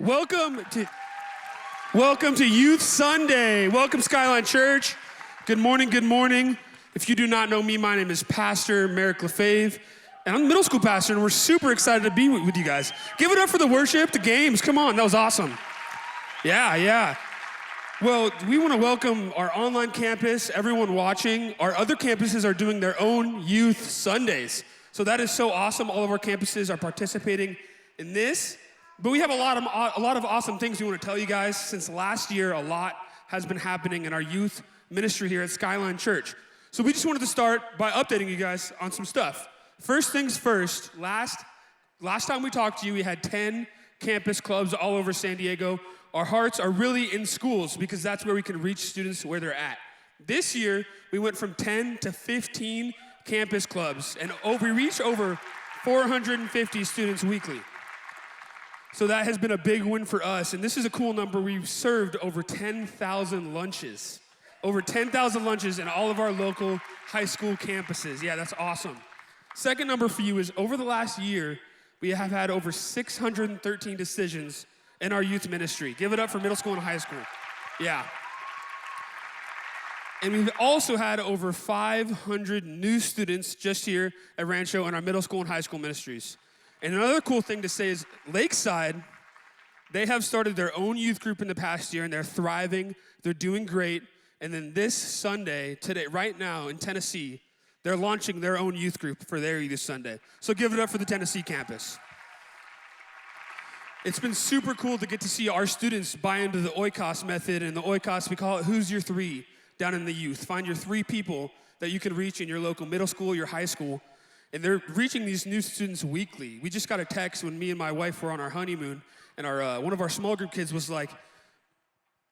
Welcome to Youth Sunday. Welcome, Skyline Church. Good morning, good morning. If you do not know me, my name is Pastor Merrick LaFave, and I'm the middle school pastor, and we're super excited to be with you guys. Give it up for the worship, the games. Come on, that was awesome. Yeah. Well, we want to welcome our online campus, everyone watching. Our other campuses are doing their own Youth Sundays. So that is so awesome. All of our campuses are participating in this. But we have a lot of awesome things we want to tell you guys. Since last year, a lot has been happening in our youth ministry here at Skyline Church. So we just wanted to start by updating you guys on some stuff. First things first, last time we talked to you, we had 10 campus clubs all over San Diego. Our hearts are really in schools because that's where we can reach students where they're at. This year, we went from 10 to 15 campus clubs, and we reach over 450 students weekly. So that has been a big win for us, and this is a cool number. We've served over 10,000 lunches. Over 10,000 lunches in all of our local high school campuses. Yeah, that's awesome. Second number for you is over the last year, we have had over 613 decisions in our youth ministry. Give it up for middle school and high school. Yeah. And we've also had over 500 new students just here at Rancho in our middle school and high school ministries. And another cool thing to say is Lakeside, they have started their own youth group in the past year, and they're thriving. They're doing great. And then this Sunday, today, right now in Tennessee, they're launching their own youth group for their Youth Sunday. So give it up for the Tennessee campus. It's been super cool to get to see our students buy into the Oikos method. And the Oikos, we call it Who's Your Three down in the youth. Find your three people that you can reach in your local middle school, your high school. And they're reaching these new students weekly. We just got a text when me and my wife were on our honeymoon, and one of our small group kids was like,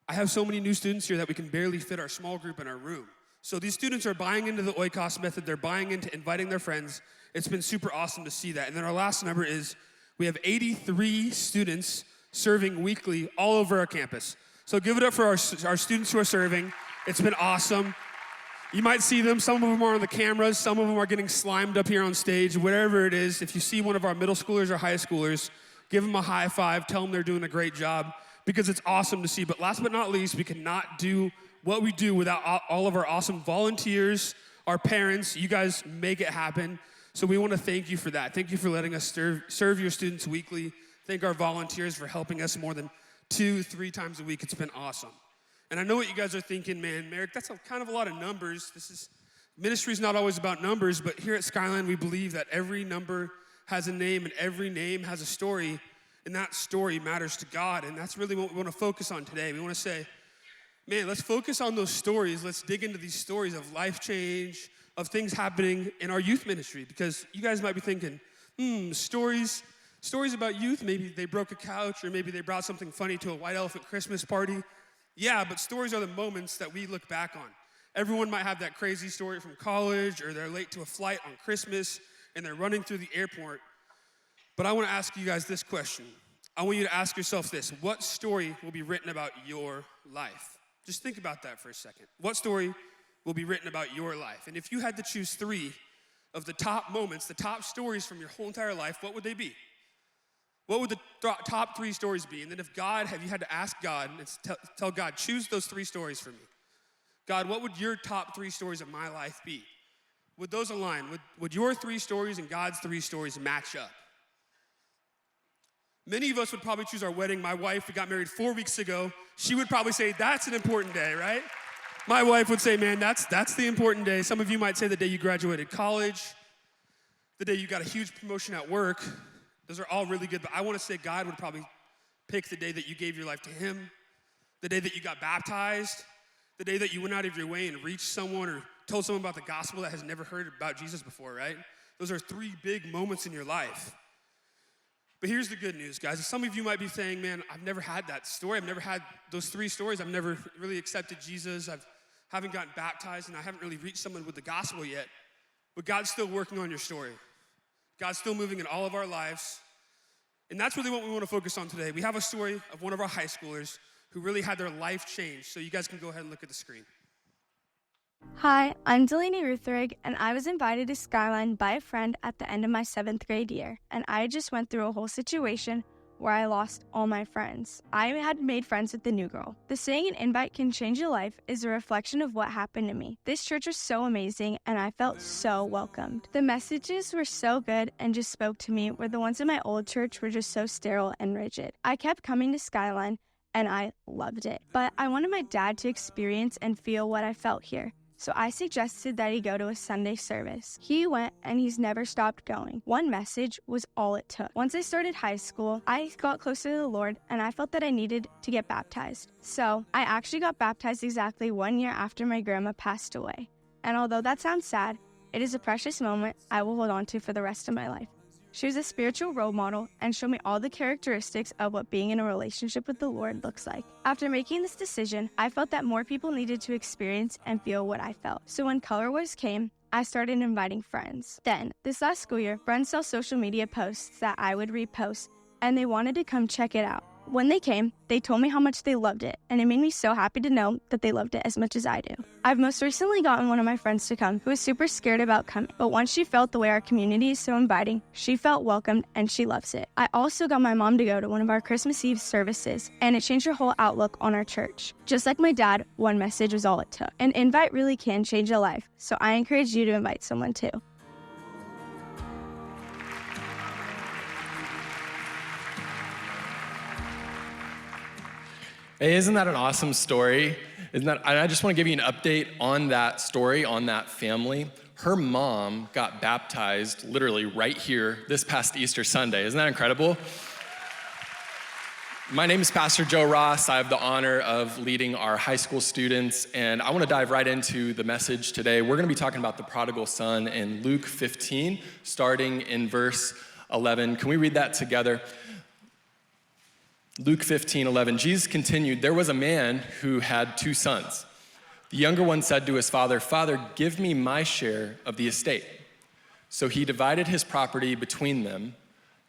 I have so many new students here that we can barely fit our small group in our room. So these students are buying into the Oikos method. They're buying into inviting their friends. It's been super awesome to see that. And then our last number is we have 83 students serving weekly all over our campus. So give it up for our students who are serving. It's been awesome. You might see them. Some of them are on the cameras. Some of them are getting slimed up here on stage. Whatever it is, if you see one of our middle schoolers or high schoolers, give them a high five. Tell them they're doing a great job because it's awesome to see. But last but not least, we cannot do what we do without all of our awesome volunteers, our parents. You guys make it happen. So we want to thank you for that. Thank you for letting us serve your students weekly. Thank our volunteers for helping us more than 2-3 times a week. It's been awesome. And I know what you guys are thinking, man, Merrick, that's kind of a lot of numbers. Ministry is not always about numbers, but here at Skyline, we believe that every number has a name and every name has a story, and that story matters to God, and that's really what we want to focus on today. We want to say, man, let's focus on those stories. Let's dig into these stories of life change, of things happening in our youth ministry, because you guys might be thinking, stories about youth, maybe they broke a couch, or maybe they brought something funny to a white elephant Christmas party. Yeah, but stories are the moments that we look back on. Everyone might have that crazy story from college, or they're late to a flight on Christmas, and they're running through the airport. But I want to ask you guys this question. I want you to ask yourself this. What story will be written about your life? Just think about that for a second. What story will be written about your life? And if you had to choose 3 of the top moments, the top stories from your whole entire life, what would they be? What would the top 3 stories be? And then if you had to ask God and tell God, choose those 3 stories for me. God, what would your top 3 stories of my life be? Would those align? Would your 3 stories and God's 3 stories match up? Many of us would probably choose our wedding. My wife, we got married 4 weeks ago. She would probably say, that's an important day, right? My wife would say, man, that's the important day. Some of you might say the day you graduated college, the day you got a huge promotion at work. Those are all really good, but I want to say God would probably pick the day that you gave your life to him, the day that you got baptized, the day that you went out of your way and reached someone or told someone about the gospel that has never heard about Jesus before, right? Those are 3 big moments in your life. But here's the good news, guys. Some of you might be saying, man, I've never had that story. I've never had those 3 stories. I've never really accepted Jesus. I haven't gotten baptized, and I haven't really reached someone with the gospel yet. But God's still working on your story. God's still moving in all of our lives. And that's really what we want to focus on today. We have a story of one of our high schoolers who really had their life changed. So you guys can go ahead and look at the screen. Hi, I'm Delaney Ruthrig, and I was invited to Skyline by a friend at the end of my 7th grade year. And I just went through a whole situation where I lost all my friends. I had made friends with the new girl. The saying an invite can change your life is a reflection of what happened to me. This church was so amazing and I felt so welcomed. The messages were so good and just spoke to me, where the ones in my old church were just so sterile and rigid. I kept coming to Skyline and I loved it, but I wanted my dad to experience and feel what I felt here. So I suggested that he go to a Sunday service. He went and he's never stopped going. One message was all it took. Once I started high school, I got closer to the Lord and I felt that I needed to get baptized. So I actually got baptized exactly 1 year after my grandma passed away. And although that sounds sad, it is a precious moment I will hold on to for the rest of my life. She was a spiritual role model and showed me all the characteristics of what being in a relationship with the Lord looks like. After making this decision, I felt that more people needed to experience and feel what I felt. So when Color Wars came, I started inviting friends. Then, this last school year, friends saw social media posts that I would repost, and they wanted to come check it out. When they came, they told me how much they loved it, and it made me so happy to know that they loved it as much as I do. I've most recently gotten one of my friends to come who was super scared about coming, but once she felt the way our community is so inviting, she felt welcomed and she loves it. I also got my mom to go to one of our Christmas Eve services, and it changed her whole outlook on our church. Just like my dad, one message was all it took. An invite really can change a life, so I encourage you to invite someone too. Hey, isn't that an awesome story? And I just want to give you an update on that story, on that family. Her mom got baptized literally right here this past Easter Sunday. Isn't that incredible? My name is Pastor Joe Ross. I have the honor of leading our high school students, and I want to dive right into the message today. We're going to be talking about the prodigal son in Luke 15, starting in verse 11. Can we read that together? Luke 15:11, Jesus continued, "There was a man who had 2 sons. The younger one said to his father, 'Father, give me my share of the estate.' So he divided his property between them.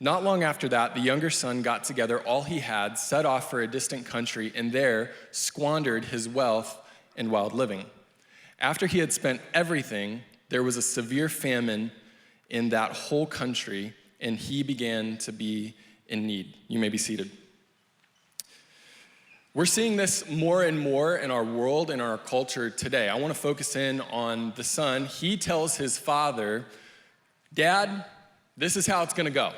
Not long after that, the younger son got together all he had, set off for a distant country, and there squandered his wealth in wild living. After he had spent everything, there was a severe famine in that whole country, and he began to be in need." You may be seated. We're seeing this more and more in our world and our culture today. I want to focus in on the son. He tells his father, "Dad, this is how it's going to go.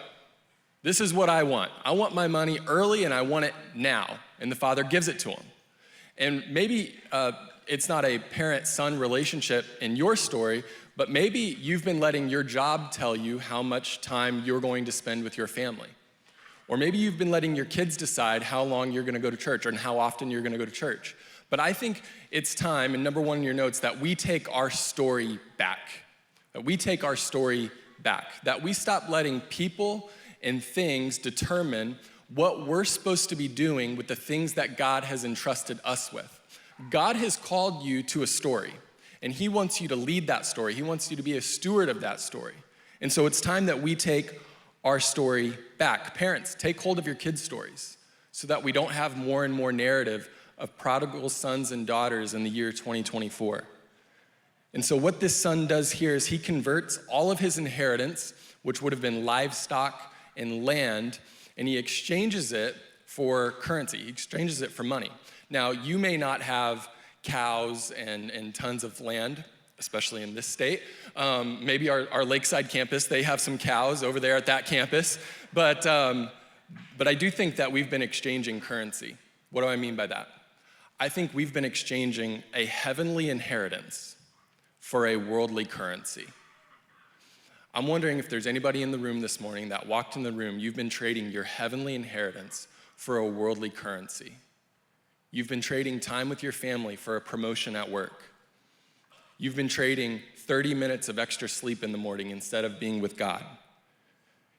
This is what I want. I want my money early and I want it now." And the father gives it to him. And maybe it's not a parent-son relationship in your story, but maybe you've been letting your job tell you how much time you're going to spend with your family. Or maybe you've been letting your kids decide how long you're gonna go to church and how often you're gonna go to church. But I think it's time, and number one in your notes, that we take our story back. That we take our story back. That we stop letting people and things determine what we're supposed to be doing with the things that God has entrusted us with. God has called you to a story, and he wants you to lead that story. He wants you to be a steward of that story. And so it's time that we take our story back. Parents, take hold of your kids' stories so that we don't have more and more narrative of prodigal sons and daughters in the year 2024. And so what this son does here is he converts all of his inheritance, which would have been livestock and land, and he exchanges it for currency. He exchanges it for money. Now, you may not have cows and tons of land, especially in this state. Maybe our Lakeside campus, they have some cows over there at that campus. But I do think that we've been exchanging currency. What do I mean by that? I think we've been exchanging a heavenly inheritance for a worldly currency. I'm wondering if there's anybody in the room this morning that walked in the room, you've been trading your heavenly inheritance for a worldly currency. You've been trading time with your family for a promotion at work. You've been trading 30 minutes of extra sleep in the morning instead of being with God.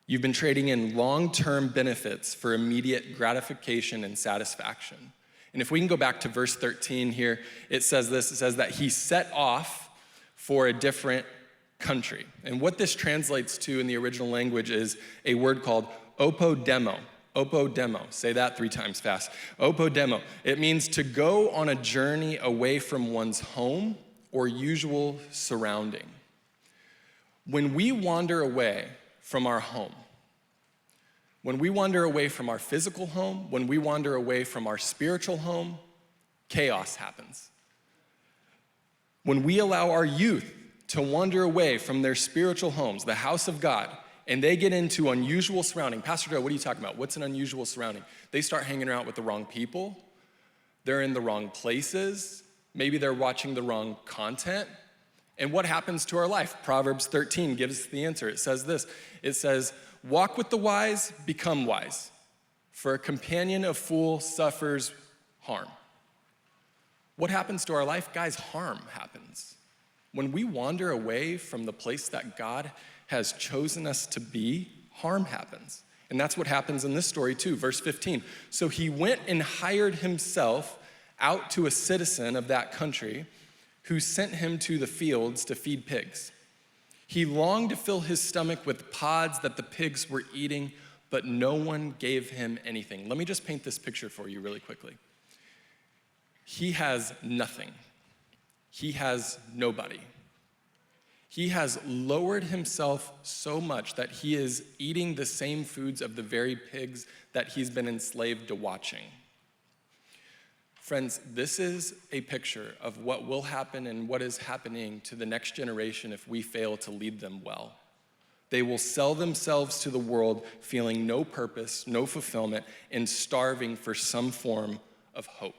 You've been trading in long-term benefits for immediate gratification and satisfaction. And if we can go back to verse 13 here, it says this, it says that he set off for a different country. And what this translates to in the original language is a word called opodemo. Opodemo, say that 3 times fast. Opodemo, it means to go on a journey away from one's home or usual surrounding. When we wander away from our home, When we wander away from our physical home, when we wander away from our spiritual home, chaos happens. When we allow our youth to wander away from their spiritual homes, the house of God, and they get into unusual surrounding. Pastor Joe, what are you talking about? What's an unusual surrounding? They start hanging around with the wrong people. They're in the wrong places. Maybe they're watching the wrong content. And what happens to our life? Proverbs 13 gives the answer. It says this. It says, walk with the wise, become wise. For a companion of fool suffers harm. What happens to our life? Guys, harm happens. When we wander away from the place that God has chosen us to be, harm happens. And that's what happens in this story too, verse 15. So he went and hired himself out to a citizen of that country who sent him to the fields to feed pigs. He longed to fill his stomach with pods that the pigs were eating, but no one gave him anything. Let me just paint this picture for you really quickly. He has nothing. He has nobody. He has lowered himself so much that he is eating the same foods of the very pigs that he's been enslaved to watching. Friends, this is a picture of what will happen and what is happening to the next generation if we fail to lead them well. They will sell themselves to the world feeling no purpose, no fulfillment, and starving for some form of hope.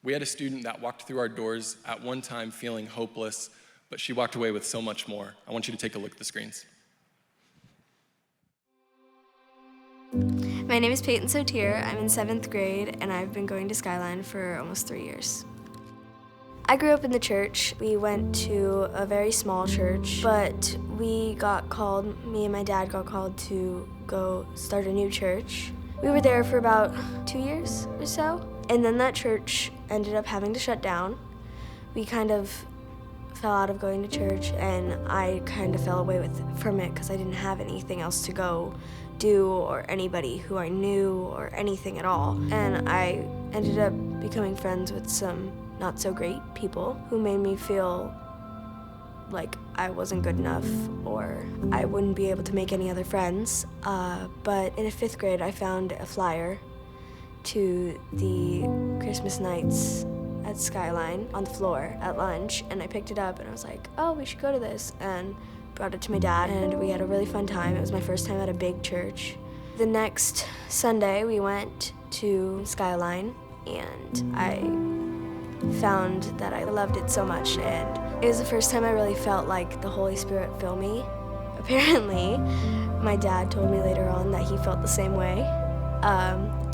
We had a student that walked through our doors at one time feeling hopeless, but she walked away with so much more. I want you to take a look at the screens. My name is Peyton Sotier. I'm in 7th grade, and I've been going to Skyline for almost 3 years. I grew up in the church. We went to a very small church, but me and my dad got called to go start a new church. We were there for about 2 years or so, and then that church ended up having to shut down. We kind of fell out of going to church, and I kind of fell away from it because I didn't have anything else to go do or anybody who I knew or anything at all. And I ended up becoming friends with some not so great people who made me feel like I wasn't good enough or I wouldn't be able to make any other friends. But in 5th grade, I found a flyer to the Christmas nights at Skyline on the floor at lunch, and I picked it up and I was like, oh, we should go to this, and brought it to my dad, and we had a really fun time. It was my first time at a big church. The next Sunday, we went to Skyline, and I found that I loved it so much, and it was the first time I really felt like the Holy Spirit filled me. Apparently, my dad told me later on that he felt the same way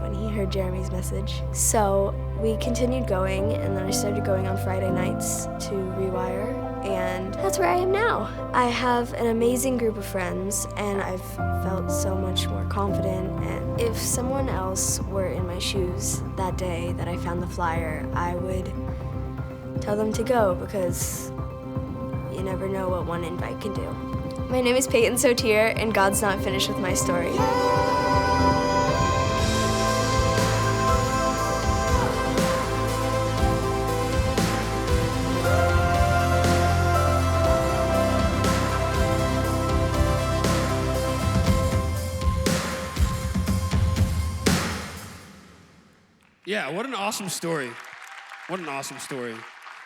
when he heard Jeremy's message. So we continued going, and then I started going on Friday nights to Rewire, and that's where I am now. I have an amazing group of friends, and I've felt so much more confident, and if someone else were in my shoes that day that I found the flyer, I would tell them to go, because you never know what one invite can do. My name is Peyton Sotier, and God's not finished with my story. Yeah, what an awesome story. What an awesome story.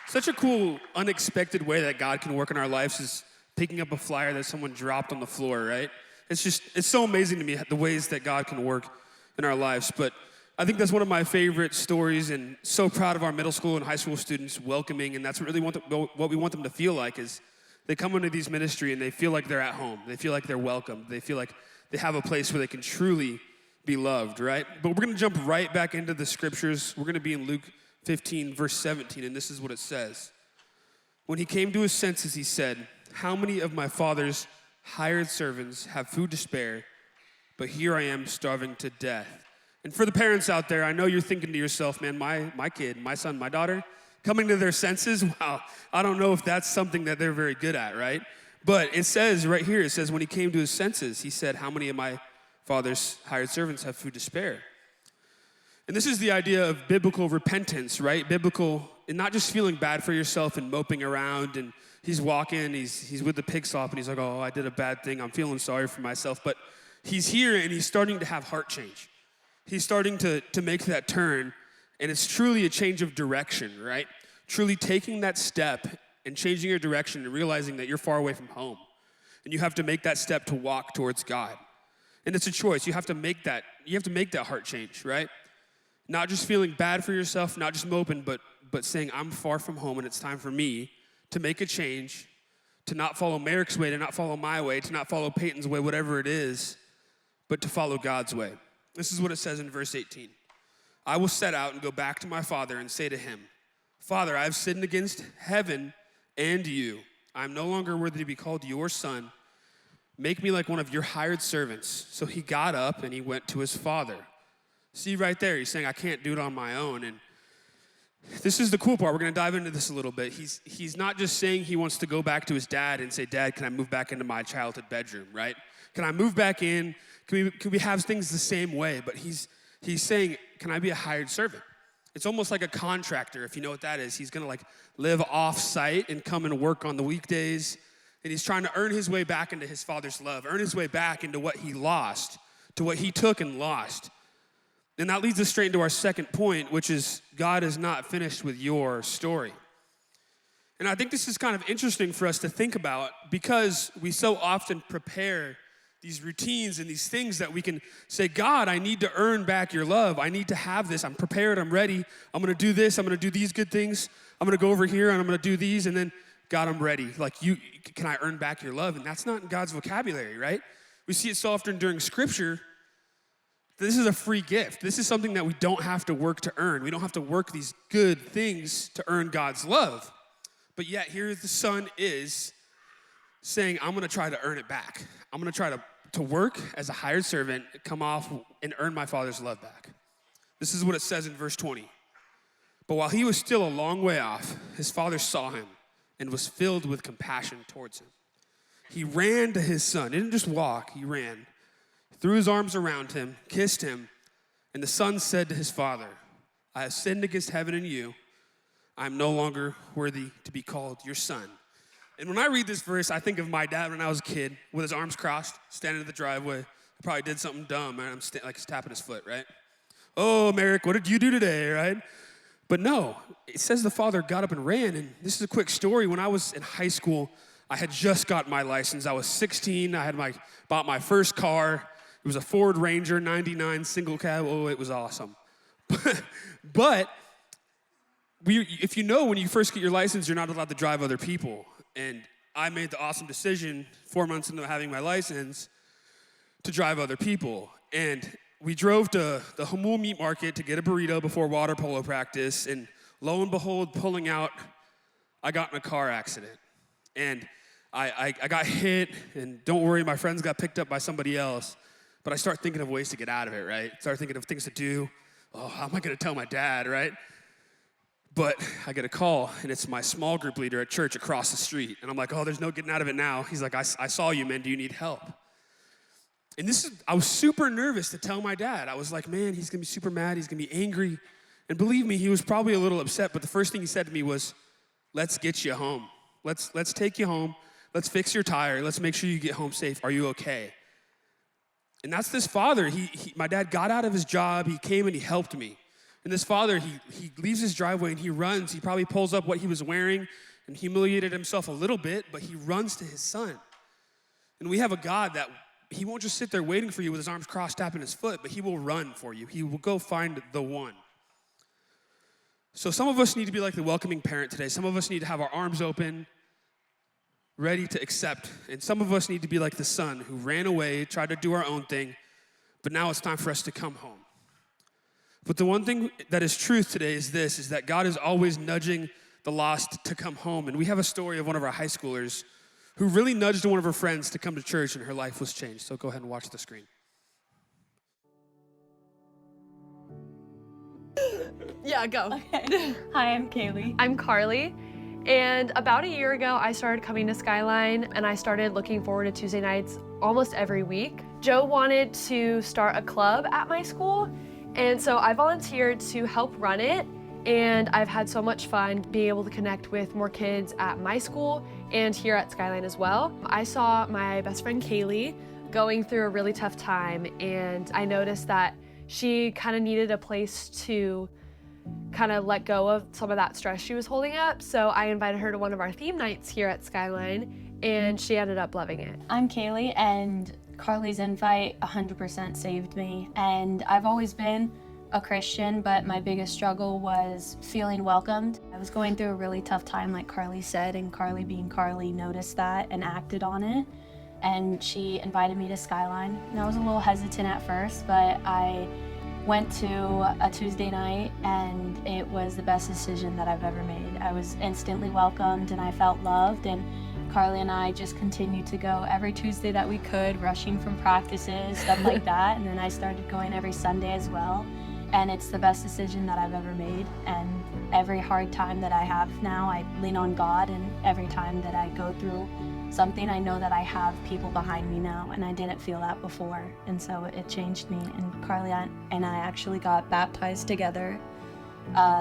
Such a cool, unexpected way that God can work in our lives is picking up a flyer that someone dropped on the floor, right? It's so amazing to me the ways that God can work in our lives. But I think that's one of my favorite stories, and so proud of our middle school and high school students welcoming, and that's what we want them to feel like is they come into these ministry and they feel like they're at home. They feel like they're welcomed. They feel like they have a place where they can truly be loved, right? But we're gonna jump right back into the scriptures. We're gonna be in Luke 15, verse 17, and this is what it says. When he came to his senses, he said, how many of my father's hired servants have food to spare, but here I am starving to death. And for the parents out there, I know you're thinking to yourself, man, my kid, my son, my daughter, coming to their senses, wow, I don't know if that's something that they're very good at, right? But it says right here, it says when he came to his senses, he said, how many of my father's hired servants have food to spare? And this is the idea of biblical repentance, right? Biblical, and not just feeling bad for yourself and moping around, and he's walking, he's with the pig slop, and he's like, oh, I did a bad thing, I'm feeling sorry for myself. But he's here and he's starting to have heart change. He's starting to make that turn, and it's truly a change of direction, right? Truly taking that step and changing your direction and realizing that you're far away from home. And you have to make that step to walk towards God. And it's a choice. You have to make that heart change, right? Not just feeling bad for yourself, not just moping, but saying, I'm far from home and it's time for me to make a change, to not follow Merrick's way, to not follow my way, to not follow Peyton's way, whatever it is, but to follow God's way. This is what it says in verse 18. I will set out and go back to my father and say to him, Father, I have sinned against heaven and you. I am no longer worthy to be called your son. Make me like one of your hired servants. So he got up and he went to his father. See right there, he's saying, I can't do it on my own. And this is the cool part. We're going to dive into this a little bit. He's not just saying he wants to go back to his dad and say, Dad, can I move back into my childhood bedroom, right? Can I move back in? Can we have things the same way? But he's saying, can I be a hired servant? It's almost like a contractor, if you know what that is. He's going to like live off-site and come and work on the weekdays. And he's trying to earn his way back into his father's love, earn his way back into what he lost, to what he took and lost. And that leads us straight into our second point, which is God is not finished with your story. And I think this is kind of interesting for us to think about because we so often prepare these routines and these things that we can say, God, I need to earn back your love. I need to have this. I'm prepared. I'm ready. I'm going to do this. I'm going to do these good things. I'm going to go over here and I'm going to do these. And then, God, I'm ready. Like, can I earn back your love? And that's not in God's vocabulary, right? We see it so often during Scripture. This is a free gift. This is something that we don't have to work to earn. We don't have to work these good things to earn God's love. But yet, here the son is saying, I'm going to try to earn it back. I'm going to try to work as a hired servant, come off and earn my father's love back. This is what it says in verse 20. But while he was still a long way off, his father saw him and was filled with compassion towards him. He ran to his son. He didn't just walk, he ran. Threw his arms around him, kissed him, and the son said to his father, I have sinned against heaven and you. I am no longer worthy to be called your son. And when I read this verse, I think of my dad when I was a kid with his arms crossed, standing in the driveway. I probably did something dumb, and I'm he's tapping his foot, right? Oh, Merrick, what did you do today, right? But no, it says the father got up and ran, and this is a quick story. When I was in high school, I had just got my license. I was 16. I had bought my first car. It was a Ford Ranger 99 single cab. Oh, it was awesome. But if you know when you first get your license, you're not allowed to drive other people. And I made the awesome decision 4 months into having my license to drive other people. And we drove to the Hamul Meat Market to get a burrito before water polo practice. And lo and behold, pulling out, I got in a car accident. And I got hit, and don't worry, my friends got picked up by somebody else. But I start thinking of ways to get out of it, right? Start thinking of things to do. Oh, how am I going to tell my dad, right? But I get a call, and it's my small group leader at church across the street. And I'm like, oh, there's no getting out of it now. He's like, I saw you, man. Do you need help? And I was super nervous to tell my dad. I was like, man, he's going to be super mad. He's going to be angry. And believe me, he was probably a little upset. But the first thing he said to me was, let's get you home. Let's take you home. Let's fix your tire. Let's make sure you get home safe. Are you okay? And that's this father. My dad got out of his job. He came and he helped me. And this father, he leaves his driveway and he runs. He probably pulls up what he was wearing and humiliated himself a little bit, but he runs to his son. And we have a God that he won't just sit there waiting for you with his arms crossed, tapping his foot, but he will run for you. He will go find the one. So some of us need to be like the welcoming parent today. Some of us need to have our arms open, ready to accept. And some of us need to be like the son who ran away, tried to do our own thing, but now it's time for us to come home. But the one thing that is truth today is this, is that God is always nudging the lost to come home. And we have a story of one of our high schoolers who really nudged one of her friends to come to church, and her life was changed. So go ahead and watch the screen. Yeah, go. Okay. Hi, I'm Kaylee. I'm Carly, and about a year ago, I started coming to Skyline, and I started looking forward to Tuesday nights almost every week. Joe wanted to start a club at my school, and so I volunteered to help run it, and I've had so much fun being able to connect with more kids at my school and here at Skyline as well. I saw my best friend Kaylee going through a really tough time, and I noticed that she kind of needed a place to kind of let go of some of that stress she was holding up. So I invited her to one of our theme nights here at Skyline, and she ended up loving it. I'm Kaylee, and Carly's invite 100% saved me. And I've always been a Christian, but my biggest struggle was feeling welcomed. I was going through a really tough time, like Carly said, and Carly, being Carly, noticed that and acted on it. And she invited me to Skyline. And I was a little hesitant at first, but I went to a Tuesday night, and it was the best decision that I've ever made. I was instantly welcomed, and I felt loved, and Carly and I just continued to go every Tuesday that we could, rushing from practices, stuff like that. And then I started going every Sunday as well. And it's the best decision that I've ever made. And every hard time that I have now, I lean on God. And every time that I go through something, I know that I have people behind me now. And I didn't feel that before. And so it changed me. And Carly and I actually got baptized together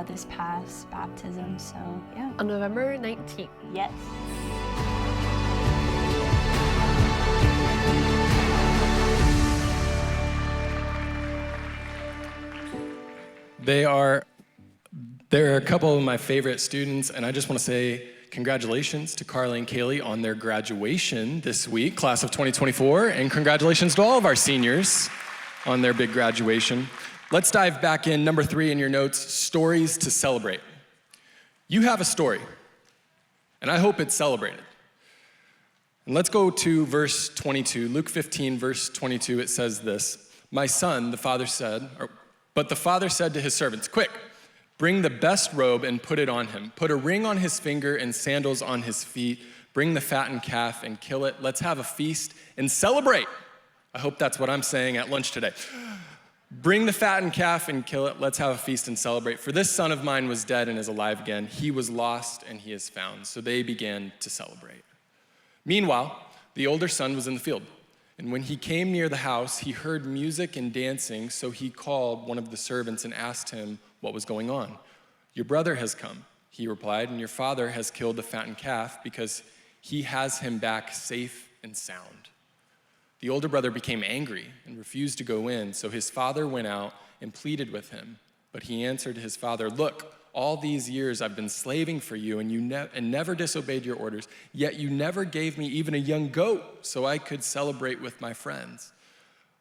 this past baptism. So yeah. On November 19th. Yes. They're a couple of my favorite students, and I just want to say congratulations to Carly and Kaylee on their graduation this week, class of 2024, and congratulations to all of our seniors on their big graduation. Let's dive back in, number 3 in your notes, stories to celebrate. You have a story, and I hope it's celebrated. And let's go to verse 22, Luke 15, verse 22, it says this, "My son," the father said, but the father said to his servants, "Quick, bring the best robe and put it on him. Put a ring on his finger and sandals on his feet. Bring the fattened calf and kill it. Let's have a feast and celebrate." I hope that's what I'm saying at lunch today. "Bring the fattened calf and kill it. Let's have a feast and celebrate. For this son of mine was dead and is alive again. He was lost and he is found." So they began to celebrate. Meanwhile, the older son was in the field. And when he came near the house, he heard music and dancing, so he called one of the servants and asked him what was going on. "Your brother has come," he replied, "and your father has killed the fattened calf because he has him back safe and sound." The older brother became angry and refused to go in, so his father went out and pleaded with him. But he answered his father, "Look, all these years I've been slaving for you, and you never disobeyed your orders, yet you never gave me even a young goat so I could celebrate with my friends.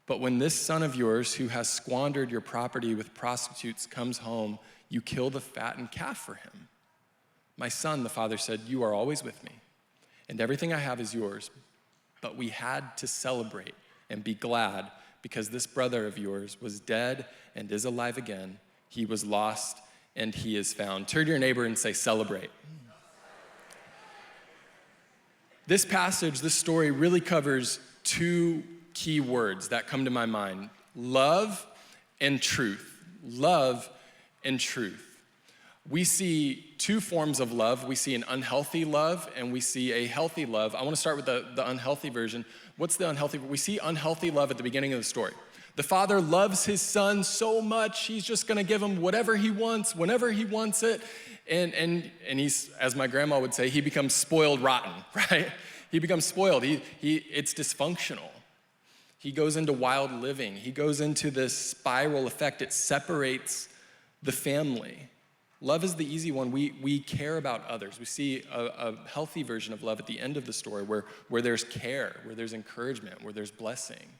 But when this son of yours, who has squandered your property with prostitutes, comes home, you kill the fattened calf for him." "My son," the father said, "you are always with me, and everything I have is yours. But we had to celebrate and be glad because this brother of yours was dead and is alive again. He was lost and he is found." Turn to your neighbor and say, "Celebrate." This passage, this story really covers 2 key words that come to my mind: love and truth. Love and truth. We see 2 forms of love. We see an unhealthy love and we see a healthy love. I want to start with the unhealthy version. What's the unhealthy? We see unhealthy love at the beginning of the story. The father loves his son so much, he's just gonna give him whatever he wants, whenever he wants it. And he's, as my grandma would say, he becomes spoiled rotten, right? He becomes spoiled, it's dysfunctional. He goes into wild living. He goes into this spiral effect. It separates the family. Love is the easy one. We care about others. We see a healthy version of love at the end of the story where there's care, where there's encouragement, where there's blessing.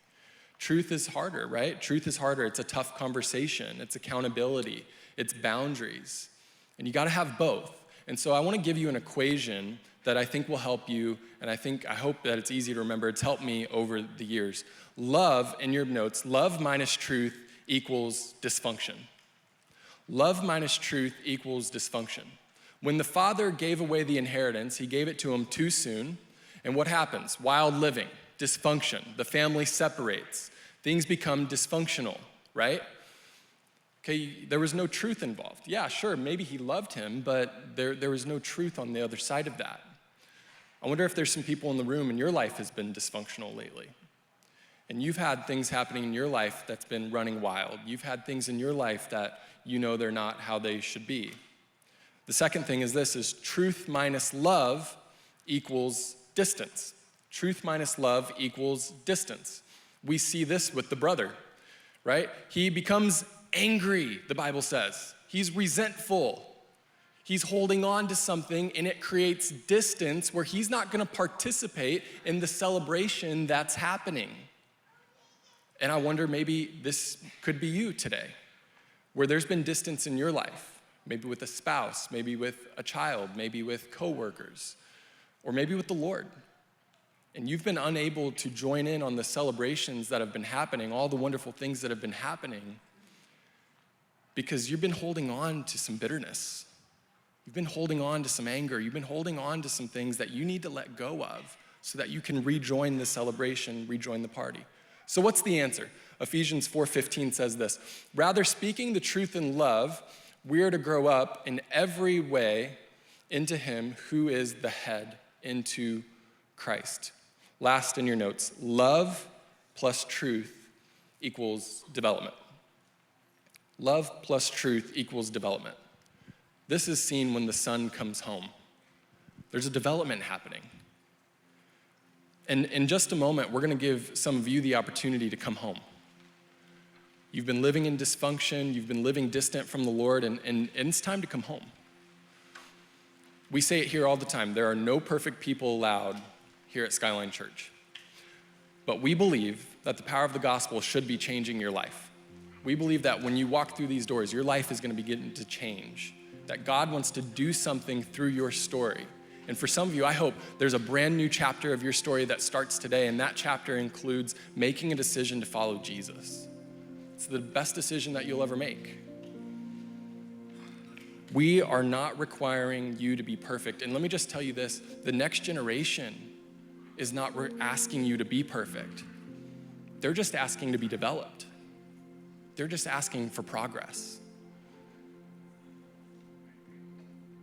Truth is harder, right? Truth is harder. It's a tough conversation. It's accountability. It's boundaries. And you gotta have both. And so I wanna give you an equation that I think will help you, and I hope that it's easy to remember. It's helped me over the years. Love, in your notes, love minus truth equals dysfunction. Love minus truth equals dysfunction. When the father gave away the inheritance, he gave it to him too soon, and what happens? Wild living, dysfunction. The family separates. Things become dysfunctional, right? Okay, there was no truth involved. Yeah, sure, maybe he loved him, but there was no truth on the other side of that. I wonder if there's some people in the room and your life has been dysfunctional lately. And you've had things happening in your life that's been running wild. You've had things in your life that you know they're not how they should be. The second thing is this, is truth minus love equals distance. Truth minus love equals distance. We see this with the brother, right? He becomes angry, the Bible says. He's resentful. He's holding on to something, and it creates distance where he's not gonna participate in the celebration that's happening. And I wonder, maybe this could be you today, where there's been distance in your life, maybe with a spouse, maybe with a child, maybe with coworkers, or maybe with the Lord. And you've been unable to join in on the celebrations that have been happening, all the wonderful things that have been happening, because you've been holding on to some bitterness. You've been holding on to some anger. You've been holding on to some things that you need to let go of so that you can rejoin the celebration, rejoin the party. So what's the answer? Ephesians 4:15 says this: rather, speaking the truth in love, we are to grow up in every way into him who is the head, into Christ. Last in your notes, love plus truth equals development. Love plus truth equals development. This is seen when the son comes home. There's a development happening. And in just a moment, we're gonna give some of you the opportunity to come home. You've been living in dysfunction, you've been living distant from the Lord, and it's time to come home. We say it here all the time, there are no perfect people allowed here at Skyline Church. But we believe that the power of the gospel should be changing your life. We believe that when you walk through these doors, your life is gonna begin to change, that God wants to do something through your story. And for some of you, I hope there's a brand new chapter of your story that starts today, and that chapter includes making a decision to follow Jesus. It's the best decision that you'll ever make. We are not requiring you to be perfect. And let me just tell you this, the next generation is not asking you to be perfect. They're just asking to be developed. They're just asking for progress.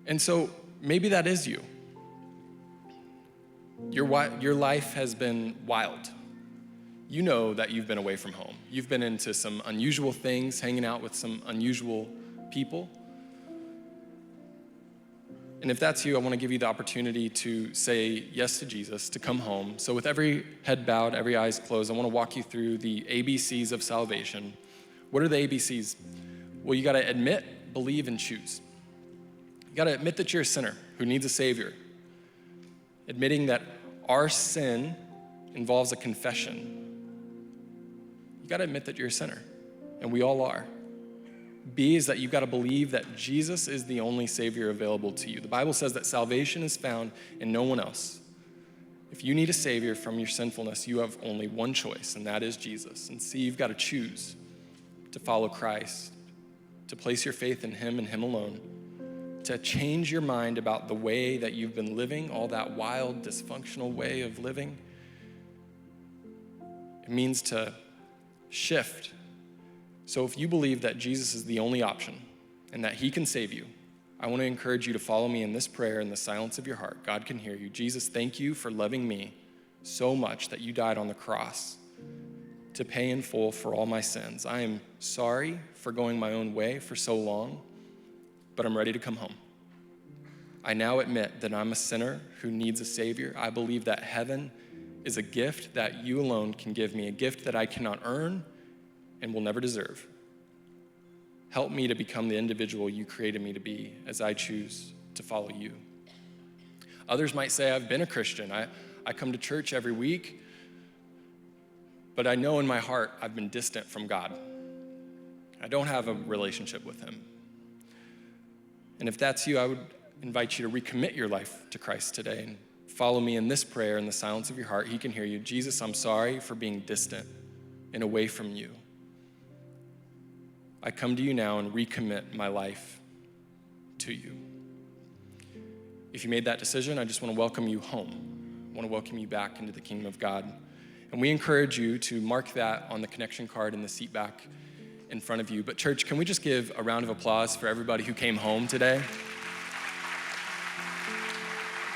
And so maybe that is you. Your life has been wild. You know that you've been away from home. You've been into some unusual things, hanging out with some unusual people. And if that's you, I want to give you the opportunity to say yes to Jesus, to come home. So with every head bowed, every eyes closed, I want to walk you through the ABCs of salvation. What are the ABCs? Well, you got to admit, believe, and choose. You got to admit that you're a sinner who needs a Savior. Admitting that our sin involves a confession. You got to admit that you're a sinner, and we all are. B is that you've got to believe that Jesus is the only Savior available to you. The Bible says that salvation is found in no one else. If you need a Savior from your sinfulness, you have only one choice, and that is Jesus. And C, you've got to choose to follow Christ, to place your faith in him and him alone, to change your mind about the way that you've been living, all that wild, dysfunctional way of living. It means to shift. So if you believe that Jesus is the only option and that he can save you, I want to encourage you to follow me in this prayer in the silence of your heart. God can hear you. Jesus, thank you for loving me so much that you died on the cross to pay in full for all my sins. I am sorry for going my own way for so long, but I'm ready to come home. I now admit that I'm a sinner who needs a Savior. I believe that heaven is a gift that you alone can give me, a gift that I cannot earn and will never deserve. Help me to become the individual you created me to be as I choose to follow you. Others might say, I've been a Christian. I come to church every week, but I know in my heart I've been distant from God. I don't have a relationship with him. And if that's you, I would invite you to recommit your life to Christ today and follow me in this prayer in the silence of your heart. He can hear you. Jesus, I'm sorry for being distant and away from you. I come to you now and recommit my life to you. If you made that decision, I just want to welcome you home. I want to welcome you back into the kingdom of God. And we encourage you to mark that on the connection card in the seat back in front of you. But church, can we just give a round of applause for everybody who came home today?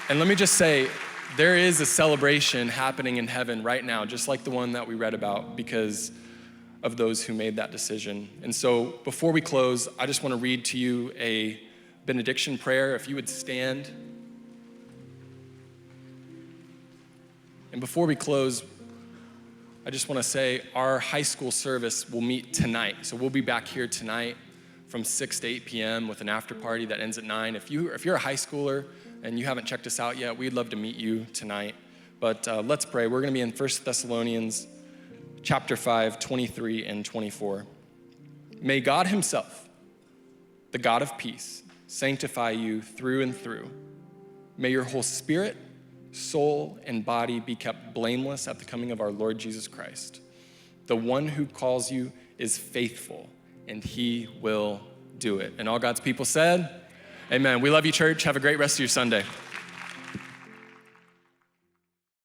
And let me just say, there is a celebration happening in heaven right now, just like the one that we read about, because of those who made that decision. And so before we close, I just want to read to you a benediction prayer. If you would stand. And before we close, I just want to say our high school service will meet tonight. So we'll be back here tonight from 6 to 8 p.m. with an after party that ends at 9. If you're a high schooler and you haven't checked us out yet, we'd love to meet you tonight. But let's pray. We're going to be in 1 Thessalonians chapter 5, 23 and 24. May God himself, the God of peace, sanctify you through and through. May your whole spirit, soul, and body be kept blameless at the coming of our Lord Jesus Christ. The one who calls you is faithful, and he will do it. And all God's people said, amen. We love you, church. Have a great rest of your Sunday.